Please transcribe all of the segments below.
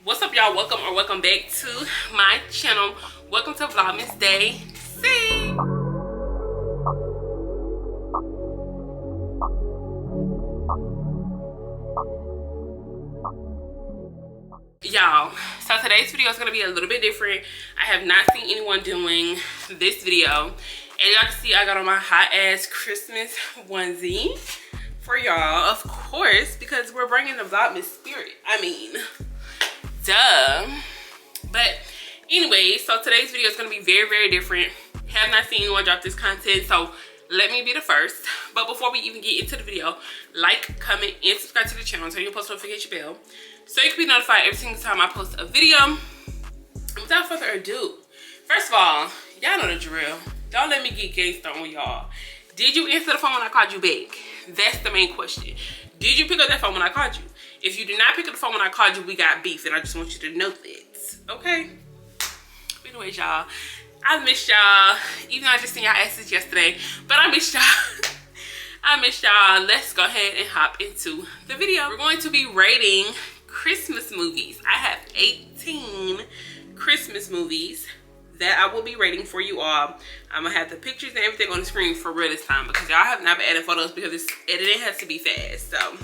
What's up, y'all? Welcome or welcome back to my channel. Welcome to Vlogmas Day. See, y'all, so today's video is going to be a little bit different. I have not seen anyone doing this video, and y'all can see I got on my hot ass Christmas onesie for y'all, of course, because we're bringing the Vlogmas spirit. I mean, duh. But anyway, so today's video is going to be very different. Have not seen anyone drop this content, so let me be the first. But before we even get into the video, like, comment, and subscribe to the channel. Turn your post notification bell so you can be notified every single time I post a video. And without further ado, first of all, y'all know the drill. Don't let me get gangster on y'all. Did you answer the phone when I called you back? That's the main question. Did you pick up that phone when I called you? If you did not pick up the phone when I called you, we got beef, and I just want you to know that, okay? Anyways, y'all, I missed y'all. Even though I just seen y'all asses yesterday, but I missed y'all. I missed y'all. Let's go ahead and hop into the video. We're going to be rating Christmas movies. I have 18 Christmas movies that I will be rating for you all. I'm gonna have the pictures and everything on the screen for real this time, because y'all have not been adding photos because this editing has to be fast. So,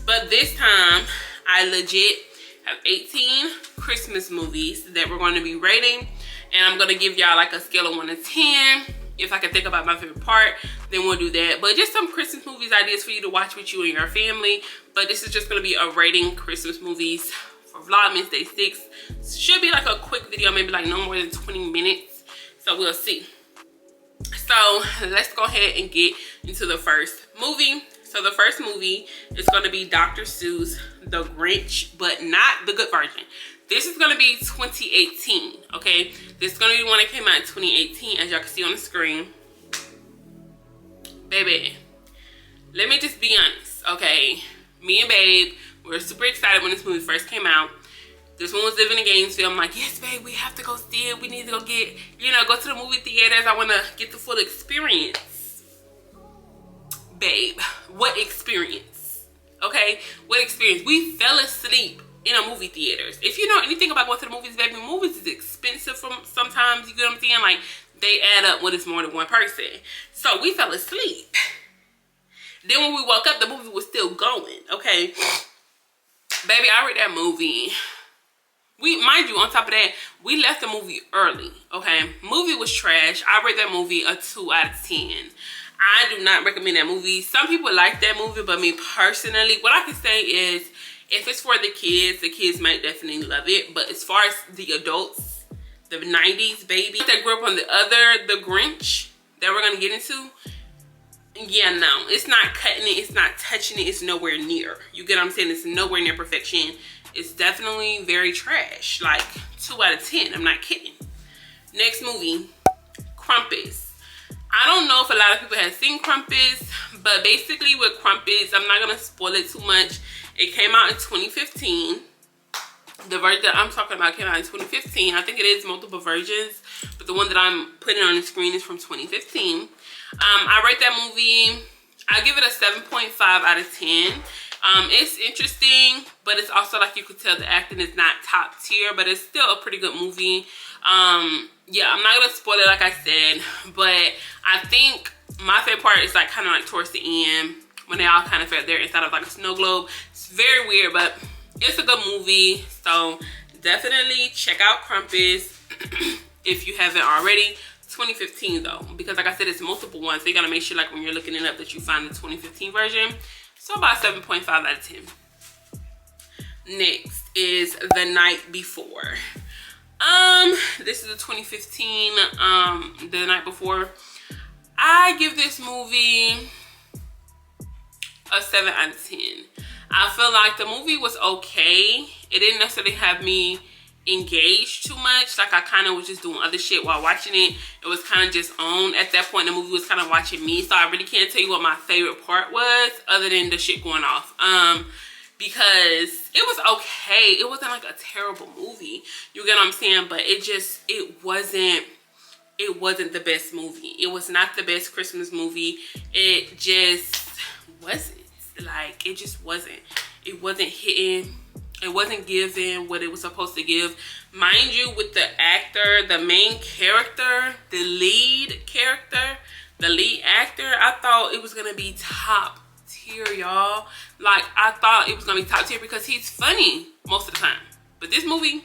but this time I legit have 18 Christmas movies that we're going to be rating, and I'm gonna give y'all like a scale of 1 to 10. If I can think about my favorite part, then we'll do that. But just some Christmas movies ideas for you to watch with you and your family. But this is just gonna be a rating Christmas movies for Vlogmas Day 6. Should be like a quick video, maybe like no more than 20 minutes. So we'll see. So let's go ahead and get into the first movie. So the first movie is gonna be Dr. Seuss' The Grinch, but not the good version. This is gonna be 2018, okay? This is gonna be the one that came out in 2018, as y'all can see on the screen. Baby, let me just be honest, okay? Me and Babe were super excited when this movie first came out. This one was living in Gainesville. I'm like, yes, babe, we have to go see it. We need to go get, go to the movie theaters. I want to get the full experience. Babe, what experience? Okay, what experience? We fell asleep in a movie theaters. If you know anything about going to the movies, baby, movies is expensive from sometimes, you get what I'm saying? Like, they add up when it's more than one person. So we fell asleep. Then when we woke up, the movie was still going, okay? Baby, I read that movie. Mind you, on top of that, we left the movie early, okay? Movie was trash. I rate that movie a 2 out of 10. I do not recommend that movie. Some people like that movie, but me personally, what I can say is, if it's for the kids might definitely love it. But as far as the adults, the 90s baby that grew up on the Grinch that we're gonna get into, yeah, no, it's not cutting it, it's not touching it, it's nowhere near. You get what I'm saying? It's nowhere near perfection. It's definitely very trash. Like 2 out of 10. I'm not kidding. Next movie, Krampus. I don't know if a lot of people have seen Krampus, but basically with Krampus, I'm not gonna spoil it too much. It came out in 2015. The version that I'm talking about came out in 2015. I think it is multiple versions, but the one that I'm putting on the screen is from 2015. I rate that movie, I give it a 7.5 out of 10. It's interesting, but it's also, like, you could tell the acting is not top tier, but it's still a pretty good movie. Yeah, I'm not gonna spoil it like I said, but I think my favorite part is like kind of like towards the end when they all kind of felt there inside of like a snow globe. It's very weird, but it's a good movie. So definitely check out Krampus if you haven't already. 2015 though, because like I said, it's multiple ones, so you gotta make sure like when you're looking it up that you find the 2015 version. So about 7.5 out of 10. Next is The Night Before. This is a 2015, The Night Before. I give this movie a 7 out of 10. I feel like the movie was okay. It didn't necessarily have me engaged too much. Like, I kind of was just doing other shit while watching it. It was kind of just on. At that point, the movie was kind of watching me. So I really can't tell you what my favorite part was other than the shit going off. Because it was okay. It wasn't like a terrible movie. You get what I'm saying? But it wasn't the best movie. It was not the best Christmas movie. It just wasn't. Like, it just wasn't. It wasn't hitting It wasn't giving what it was supposed to give. Mind you, with the actor, the main character, the lead actor, I thought it was gonna be top tier, y'all. Like, I thought it was gonna be top tier because he's funny most of the time. But this movie,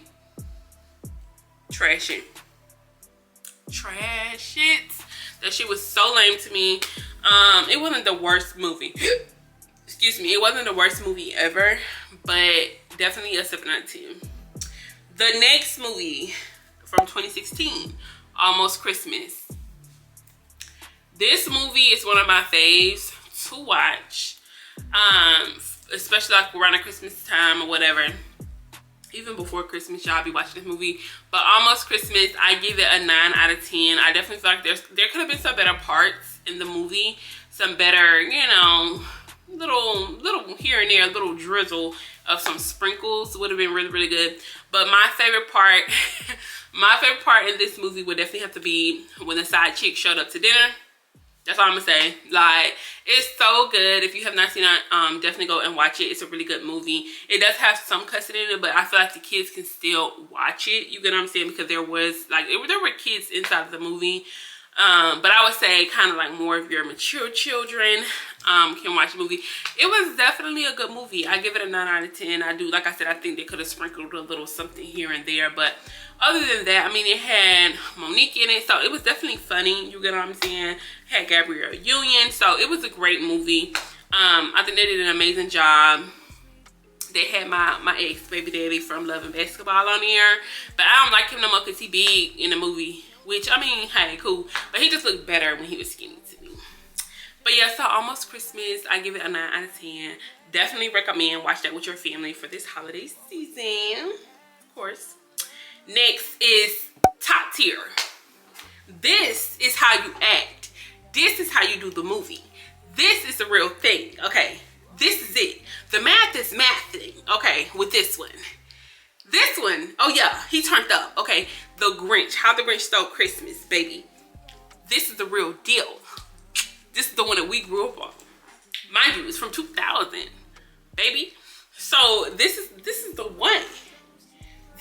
trash it. That shit was so lame to me. It wasn't the worst movie. Excuse me, it wasn't the worst movie ever, but definitely a 7 out of 10. The next movie from 2016, Almost Christmas. This movie is one of my faves to watch, especially like around the Christmas time or whatever. Even before Christmas, y'all be watching this movie. But Almost Christmas, I give it a 9 out of 10. I definitely feel like there could have been some better parts in the movie, some better, you know, little here and there, a little drizzle of some sprinkles would have been really, really good. But my favorite part, in this movie would definitely have to be when the side chick showed up to dinner. That's all I'm gonna say. Like, it's so good. If you have not seen it, definitely go and watch it. It's a really good movie. It does have some cussing in it, but I feel like the kids can still watch it. You get what I'm saying? Because there were kids inside of the movie. But I would say kind of like more of your mature children can watch the movie. It was definitely a good movie. I give it a 9 out of 10. I do, like I said, I think they could have sprinkled a little something here and there. But other than that, I mean, it had Monique in it, so it was definitely funny. You get what I'm saying? It had Gabrielle Union, so it was a great movie. I think they did an amazing job. They had my ex baby daddy from Love and Basketball on there, but I don't like him no more because he big in the movie. Which, I mean, hey, cool. But he just looked better when he was skinny to me. But yeah, so Almost Christmas, I give it a 9 out of 10. Definitely recommend watch that with your family for this holiday season. Of course. Next is Top Tier. This is how you act. This is how you do the movie. This is the real thing, okay? This is it. The math is mathing, okay, with this one. This one, oh yeah, he turned up, okay? The Grinch, How the Grinch Stole Christmas, baby. This is the real deal. This is the one that we grew up on. Mind you, it's from 2000, baby. So this is the one.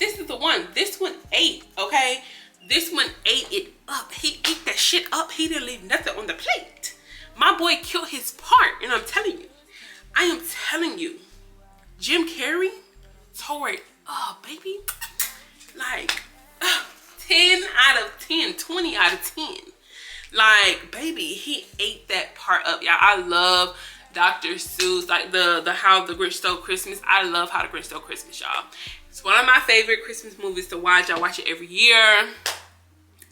This is the one. This one ate, okay? This one ate it up. He ate that shit up. He didn't leave nothing on the plate. My boy killed his part, and I'm telling you. I am telling you. Jim Carrey tore it up, baby. Like, 10 out of 10, 20 out of 10. Like, baby, he ate that part up. Y'all, I love Dr. Seuss, like the How the Grinch Stole Christmas. I love How the Grinch Stole Christmas, y'all. It's one of my favorite Christmas movies to watch. I watch it every year.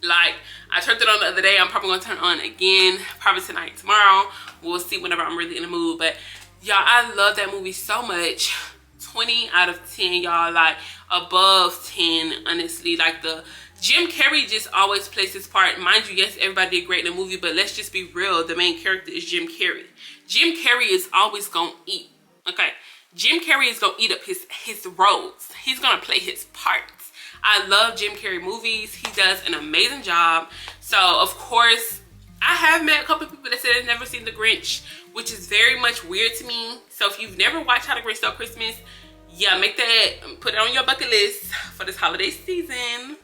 Like, I turned it on the other day. I'm probably gonna turn it on again, probably tonight, tomorrow. We'll see whenever I'm really in the mood. But y'all, I love that movie so much. 20 out of 10, y'all. Like, above 10, honestly. Like, the Jim Carrey just always plays his part. Mind you, yes, everybody did great in the movie, but let's just be real. The main character is Jim Carrey. Jim Carrey is always gonna eat, okay? Jim Carrey is gonna eat up his roles. He's gonna play his parts. I love Jim Carrey movies. He does an amazing job. So, of course, I have met a couple of people that said they've never seen The Grinch, which is very much weird to me. So, if you've never watched How the Grinch Stole Christmas, yeah, put it on your bucket list for this holiday season.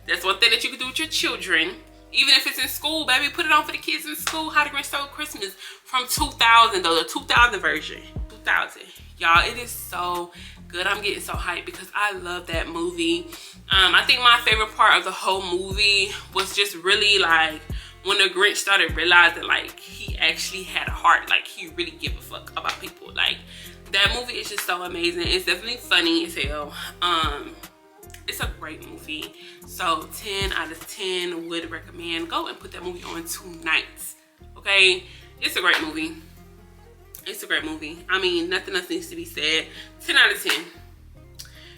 That's one thing that you can do with your children. Even if it's in school, baby, put it on for the kids in school. How the Grinch Stole Christmas from 2000, though, the 2000 version. 2000. Y'all, it is so good. I'm getting so hyped because I love that movie. I think my favorite part of the whole movie was just really like when the Grinch started realizing like he actually had a heart. Like he really give a fuck about people. Like that movie is just so amazing. It's definitely funny as hell. It's a great movie. So 10 out of 10 would recommend. Go and put that movie on tonight. Okay? It's a great movie. It's a great movie. I mean, nothing else needs to be said. 10 out of 10.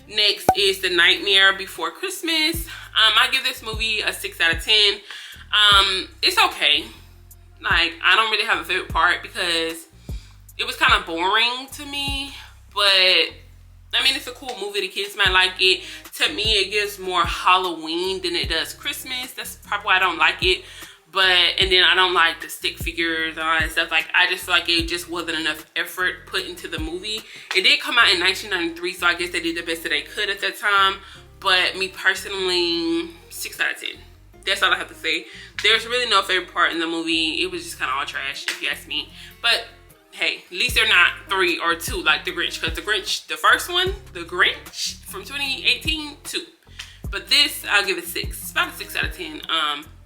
Next is The Nightmare Before Christmas. I give this movie a 6 out of 10. It's okay. Like, I don't really have a favorite part because it was kind of boring to me. But I mean, it's a cool movie. The kids might like it. To me, it gives more Halloween than it does Christmas. That's probably why I don't like it. and then I don't like the stick figures and all that stuff. Like, I just feel like it just wasn't enough effort put into the movie. It did come out in 1993, so I guess they did the best that they could at that time. But me personally, 6 out of 10. That's all I have to say. There's really no favorite part in the movie. It was just kind of all trash, if you ask me. But hey, at least they're not 3 or 2 like The Grinch. Because The Grinch, the first one, The Grinch from 2018, 2. But this, I'll give it 6. It's about a 6 out of 10.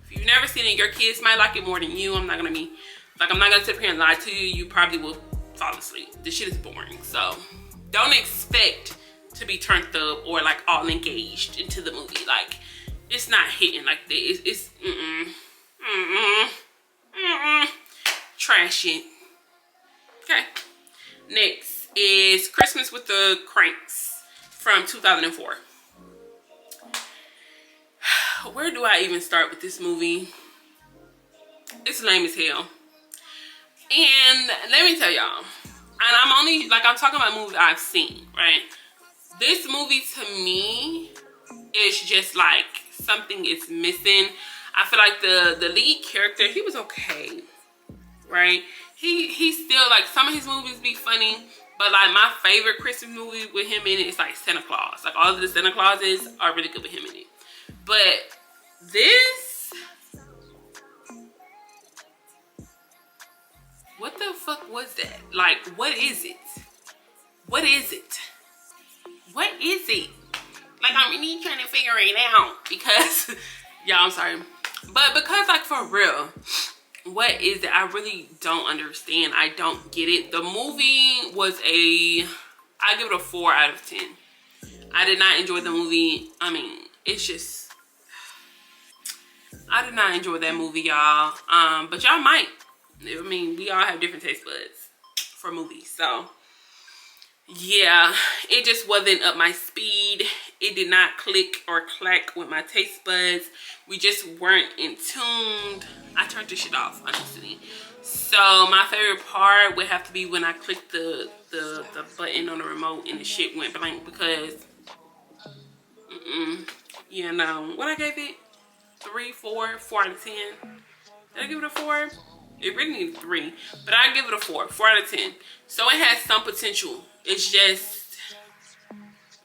If you've never seen it, your kids might like it more than you. I'm not gonna sit here and lie to you. You probably will fall asleep. This shit is boring. So don't expect to be turned up or like all engaged into the movie. Like, it's not hitting like that. It's trashy. Okay. Next is Christmas with the Cranks from 2004. Where do I even start with this movie? It's lame as hell. And let me tell y'all, and I'm talking about movies I've seen, right? This movie to me is just like something is missing. I feel like the lead character, he was okay, right? He's still, like, some of his movies be funny, but like my favorite Christmas movie with him in it is like Santa Claus. Like, all of the Santa Clauses are really good with him in it. But this, what the fuck was that? Like, what is it? What is it? What is it? Like, I'm really trying to figure it out because, y'all, I'm sorry. But because, like, for real, what is it? I really don't understand. I don't get it. The movie was I give it a 4 out of 10. I did not enjoy the movie. I mean, it's just, I did not enjoy that movie, y'all. But y'all might. I mean, we all have different taste buds for movies. So, yeah, it just wasn't up my speed. It did not click or clack with my taste buds. We just weren't in tune. I turned this shit off, honestly. So, my favorite part would have to be when I clicked the button on the remote and the shit went blank because, you know, what I gave it? 3, 4 out of 10. Did I give it a 4? It really needs 3, but I give it a 4 out of 10. So it has some potential. It's just,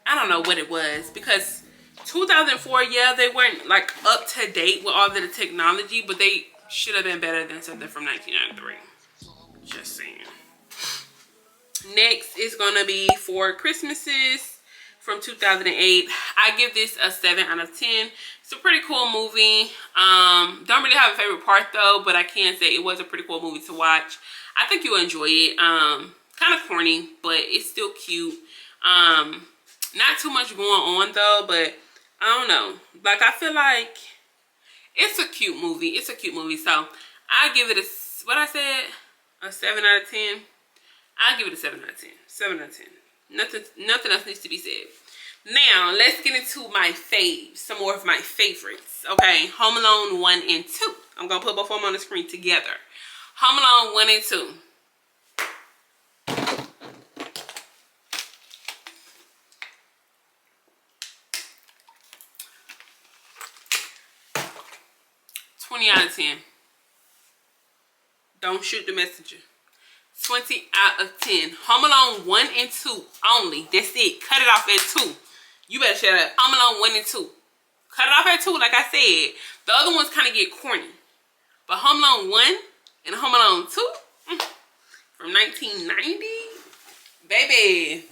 I don't know what it was, because 2004, yeah, they weren't like up to date with all of the technology, but they should have been better than something from 1993. Just saying. Next is gonna be Four Christmases from 2008. I give this a 7 out of 10. It's a pretty cool movie. Don't really have a favorite part though, but I can say it was a pretty cool movie to watch. I think you'll enjoy it. Kind of corny, but it's still cute. Not too much going on though, but I don't know. Like, I feel like it's a cute movie. It's a cute movie. So I give it a 7 out of 10. I'll give it a 7 out of 10. 7 out of 10. Nothing else needs to be said. Now, let's get into my faves. Some more of my favorites. Okay, Home Alone 1 and 2. I'm going to put both of them on the screen together. Home Alone 1 and 2. Out of 10. Don't shoot the messenger. 20 out of 10. Home Alone 1 and 2 only. That's it. Cut it off at 2. You better shut up. Home Alone 1 and 2. Cut it off at 2, like I said. The other ones kind of get corny. But Home Alone 1 and Home Alone 2 from 1990, baby.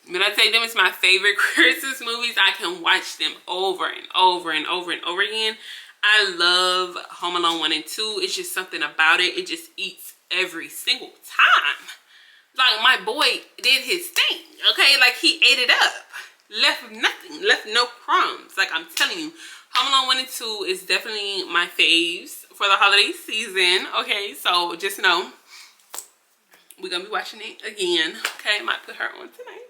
When I tell them it's my favorite Christmas movies, I can watch them over and over and over and over again. I love Home Alone 1 and 2. It's just something about it. It just eats every single time. Like, my boy did his thing, okay? Like, he ate it up. Left nothing. Left no crumbs. Like, I'm telling you, Home Alone 1 and 2 is definitely my faves for the holiday season, okay? So, just know, we're going to be watching it again, okay? Might put her on tonight.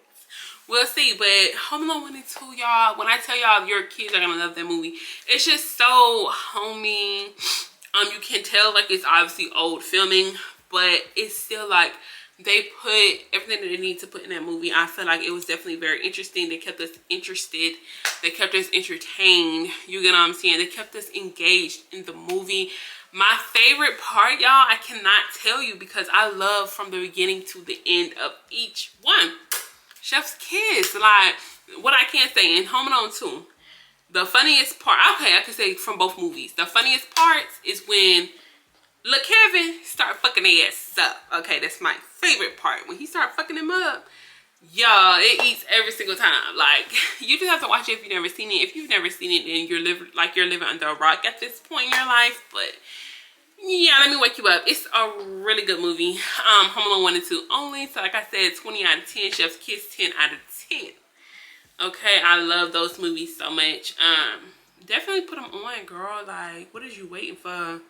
We'll see, but Home Alone 1 and 2, y'all, when I tell y'all your kids are gonna love that movie, it's just so homey. You can tell, like, it's obviously old filming, but it's still, like, they put everything that they need to put in that movie. I feel like it was definitely very interesting. They kept us interested. They kept us entertained. You get what I'm saying? They kept us engaged in the movie. My favorite part, y'all, I cannot tell you because I love from the beginning to the end of each one. Chef's kiss. Like, what I can't say in Home Alone 2, the funniest part, okay, I can say from both movies. The funniest parts is when Lil Kevin start fucking their ass up. Okay, that's my favorite part. When he start fucking him up, y'all, it eats every single time. Like, you just have to watch it if you've never seen it. If you've never seen it, then you're living under a rock at this point in your life. But yeah, let me wake you up. It's a really good movie. Home Alone 1 and 2 only. So like I said, 20 out of 10. Chef's Kiss, 10 out of 10. Okay, I love those movies so much. Definitely put them on, girl. Like, what is you waiting for?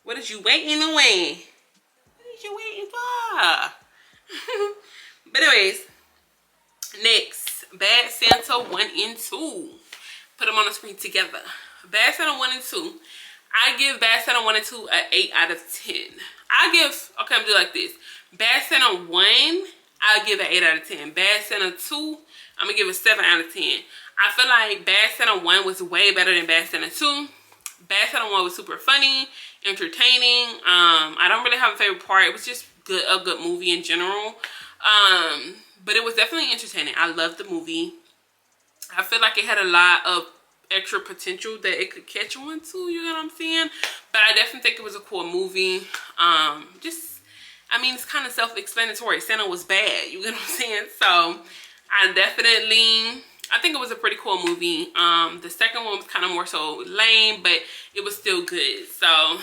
What is you waiting on? What is you waiting for? But anyways, next, Bad Santa 1 and 2. Put them on the screen together. Bad Santa 1 and 2. I give Bad Santa 1 and 2 an 8 out of 10. Okay, I'm gonna do it like this. Bad Santa 1, I'll give an 8 out of 10. Bad Santa 2, I'm gonna give it 7 out of 10. I feel like Bad Santa 1 was way better than Bad Santa 2. Bad Santa 1 was super funny, entertaining. I don't really have a favorite part. It was just a good movie in general. But it was definitely entertaining. I loved the movie. I feel like it had a lot of extra potential that it could catch on to, you know what I'm saying? But I definitely think it was a cool movie. I mean, it's kind of self-explanatory. Santa was bad, you know what I'm saying? So I think it was a pretty cool movie. The second one was kind of more so lame, but it was still good. So 8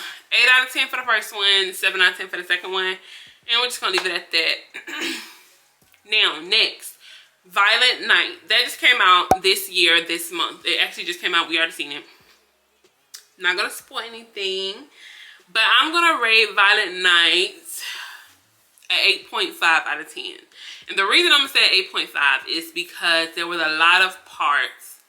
out of 10 for the first one, 7 out of 10 for the second one, and we're just gonna leave it at that. Now, next, Violent Night. That just came out this year, this month. It actually just came out. We already seen it. Not gonna spoil anything, but I'm gonna rate Violent Night at 8.5 out of 10. And the reason I'm gonna say 8.5 is because there was a lot of parts.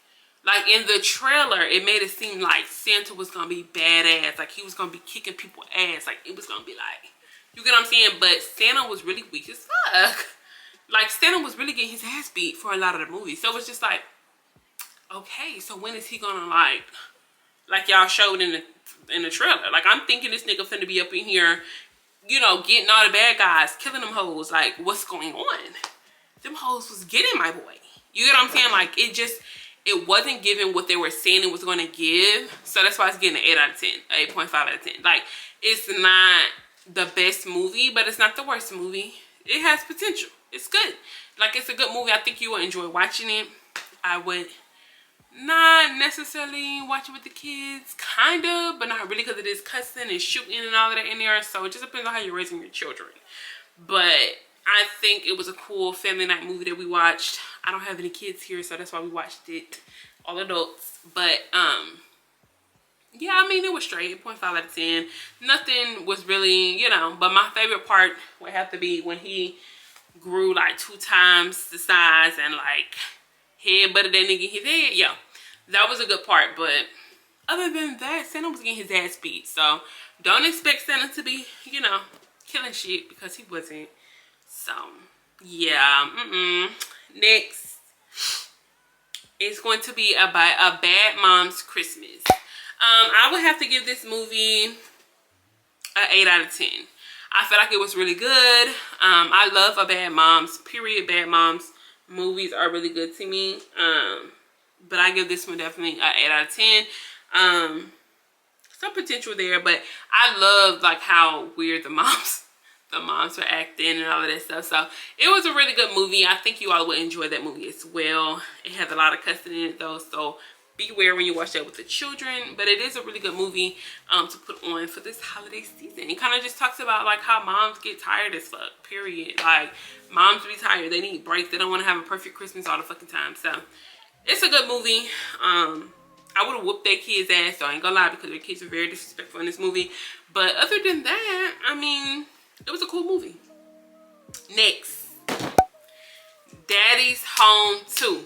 Like in the trailer, it made it seem like Santa was gonna be badass. Like he was gonna be kicking people ass. Like it was gonna be like, you get what I'm saying? But Santa was really weak as fuck. Like Santa was really getting his ass beat for a lot of the movie. So it's just like, okay, so when is he gonna like y'all showed in the trailer? Like I'm thinking this nigga finna be up in here, you know, getting all the bad guys, killing them hoes. Like, what's going on? Them hoes was getting my boy. You get what I'm saying? Like, it wasn't giving what they were saying it was going to give. So that's why it's getting an 8 out of 10, 8.5 out of 10. Like, it's not the best movie, but it's not the worst movie. It has potential. It's good. Like, it's a good movie. I think you will enjoy watching it. I would not necessarily watch it with the kids, kind of, but not really, because it is cussing and shooting and all of that in there. So it just depends on how you're raising your children. But I think it was a cool family night movie that we watched. I don't have any kids here, so that's why we watched it, all adults. But yeah, I mean, it was straight, 8.5 out of 10. Nothing was really, you know, but my favorite part would have to be when he grew like 2 times the size and like head butted that nigga in his head. Yeah, that was a good part. But other than that, Santa was getting his ass beat. So don't expect Santa to be, you know, killing shit, because he wasn't. So yeah. Next, it's going to be about a Bad Mom's Christmas. I would have to give this movie an 8 out of 10. I feel like it was really good. I love a Bad Moms, period. Bad Moms movies are really good to me. But I give this one definitely an 8 out of 10. Some potential there, but I love like how weird the moms were acting and all of that stuff. So it was a really good movie. I think you all would enjoy that movie as well. It has a lot of cussing in it though, so beware when you watch that with the children. But it is a really good movie to put on for this holiday season. It kind of just talks about like how moms get tired as fuck, period. Like moms be tired, they need breaks, they don't want to have a perfect Christmas all the fucking time. So it's a good movie. I would have whooped their kids' ass, so I ain't gonna lie, because their kids are very disrespectful in this movie. But other than that, I mean, it was a cool movie. Next, Daddy's Home 2.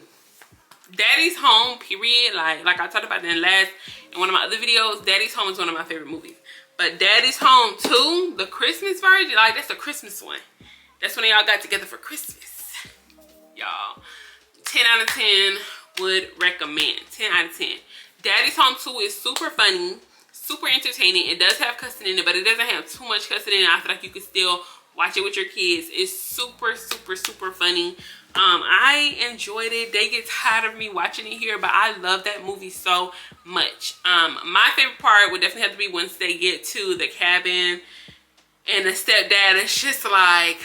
Daddy's Home, period. Like I talked about in one of my other videos, Daddy's Home is one of my favorite movies. But Daddy's Home 2, the Christmas version, like that's a Christmas one. That's when y'all got together for Christmas. Y'all, 10 out of 10 would recommend. 10 out of 10. Daddy's Home 2 is super funny, super entertaining. It does have cussing in it, but it doesn't have too much cussing in it. I feel like you can still watch it with your kids. It's super, super, super funny. I enjoyed it. They get tired of me watching it here, but I love that movie so much. My favorite part would definitely have to be once they get to the cabin and the stepdad is just like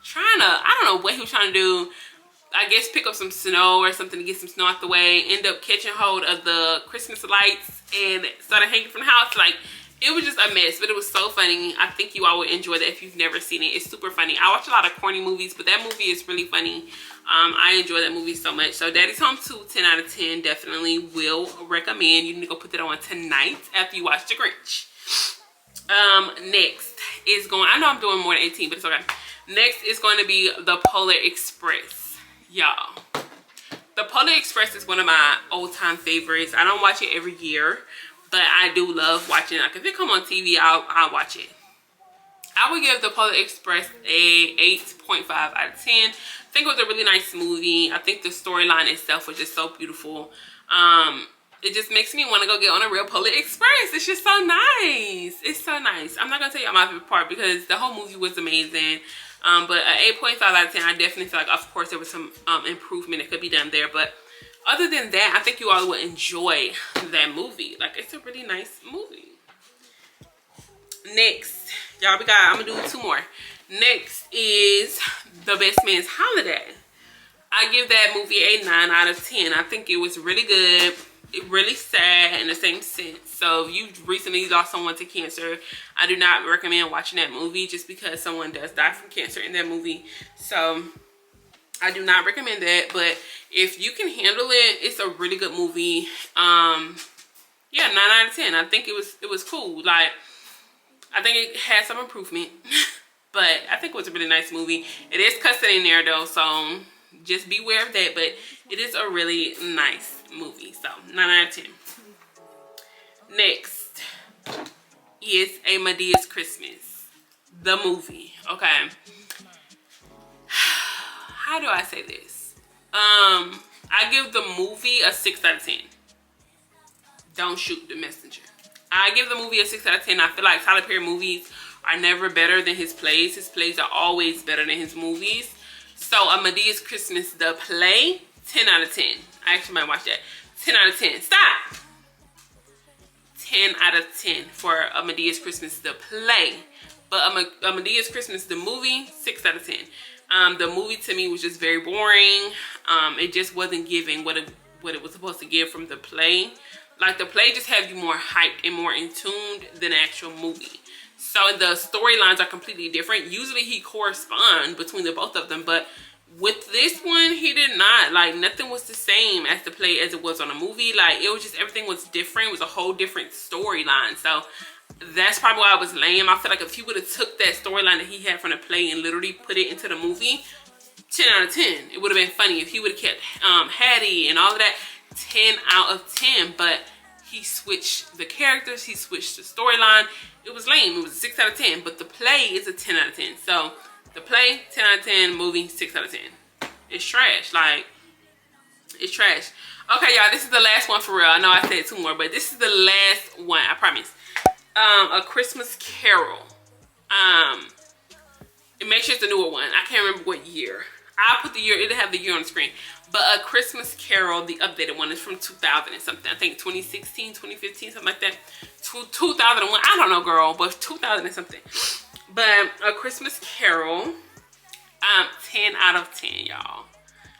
trying to, I don't know what he was trying to do. I guess pick up some snow or something to get some snow out the way. End up catching hold of the Christmas lights and started hanging from the house. Like, it was just a mess, but it was so funny. I think you all would enjoy that if you've never seen it. It's super funny. I watch a lot of corny movies, but that movie is really funny. I enjoy that movie so much. So Daddy's Home 2, 10 out of 10. Definitely will recommend. You need to go put that on tonight after you watch The Grinch. Next is going, I know I'm doing more than 18, but it's okay. Next is going to be The Polar Express. Y'all, The Polar Express is one of my old-time favorites. I don't watch it every year, but I do love watching it. Like, if it come on TV, I'll watch it. I would give The Polar Express a 8.5 out of 10. I think it was a really nice movie. I think the storyline itself was just so beautiful. It just makes me want to go get on a real Polar Express. It's just so nice. It's so nice. I'm not going to tell you my favorite part because the whole movie was amazing. But an 8.5 out of 10, I definitely feel like, of course, there was some improvement that could be done there. But other than that, I think you all would enjoy that movie. Like, it's a really nice movie. Next, y'all, I'm going to do 2 more. Next is The Best Man's Holiday. I give that movie a 9 out of 10. I think it was really good. Really sad in the same sense. So if you recently lost someone to cancer, I do not recommend watching that movie just because someone does die from cancer in that movie. So I do not recommend that. But if you can handle it, it's a really good movie. Yeah, 9 out of 10. I think it was cool. Like, I think it had some improvement. But I think it was a really nice movie. It is cussing in there though, so just beware of that. But it is a really nice movie. So 9 out of 10. Next is A Medea's Christmas, the movie. Okay, how do I say this? I give the movie a 6 out of 10. Don't shoot the messenger. I give the movie a 6 out of 10. I feel like Tyler Perry movies are never better than his plays. His plays are always better than his movies. So A Medea's Christmas, the play, 10 out of 10. I actually might watch that. 10 out of 10. Stop! 10 out of 10 for A Medea's Christmas, the play. But A Medea's Christmas, the movie, 6 out of 10. The movie to me was just very boring. It just wasn't giving what it was supposed to give from the play. Like, the play just had you more hyped and more in tune than the actual movie. So the storylines are completely different. Usually he corresponds between the both of them, but with this one, he did not. Like, nothing was the same as the play as it was on the movie. Like, it was just, everything was different. It was a whole different storyline. So that's probably why I was lame. I feel like if he would have took that storyline that he had from the play and literally put it into the movie, 10 out of 10. It would have been funny if he would have kept Hattie and all of that. 10 out of 10. But he switched the characters. He switched the storyline. It was lame. It was a 6 out of 10. But the play is a 10 out of 10. So the play, 10 out of 10. Movie, 6 out of 10. It's trash. Like, it's trash. Okay, y'all. This is the last one for real. I know I said 2 more, but this is the last one. I promise. A Christmas Carol. Make sure it's the newer one. I can't remember what year. I'll put the year. It'll have the year on the screen. But A Christmas Carol, the updated one, is from 2000 and something. I think 2016, 2015, something like that. 2001. I don't know, girl, but 2000 and something. But A Christmas Carol, 10 out of 10, y'all.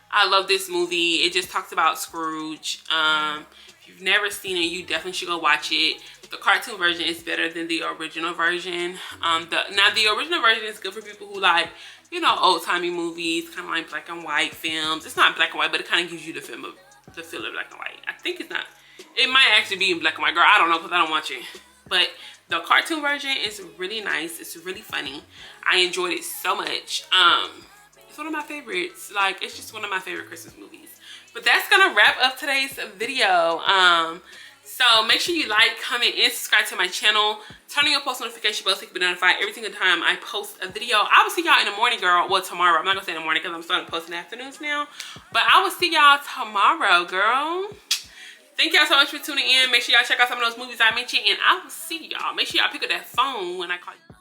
I love this movie. It just talks about Scrooge. If you've never seen it, you definitely should go watch it. The cartoon version is better than the original version. Now, the original version is good for people who like, you know, old-timey movies, kind of like black and white films. It's not black and white, but it kind of gives you the feel of black and white. I think it's not. It might actually be in black and white, girl. I don't know because I don't watch it. But the cartoon version is really nice. It's really funny. I enjoyed it so much. It's one of my favorites. Like, it's just one of my favorite Christmas movies. But that's gonna wrap up today's video. So make sure you like, comment, and subscribe to my channel. Turn on your post notification bell so you can be notified every single time I post a video. I will see y'all in the morning, girl. Well, tomorrow. I'm not gonna say in the morning because I'm starting to post in the afternoons now. But I will see y'all tomorrow, girl. Thank y'all so much for tuning in. Make sure y'all check out some of those movies I mentioned, and I will see y'all. Make sure y'all pick up that phone when I call you.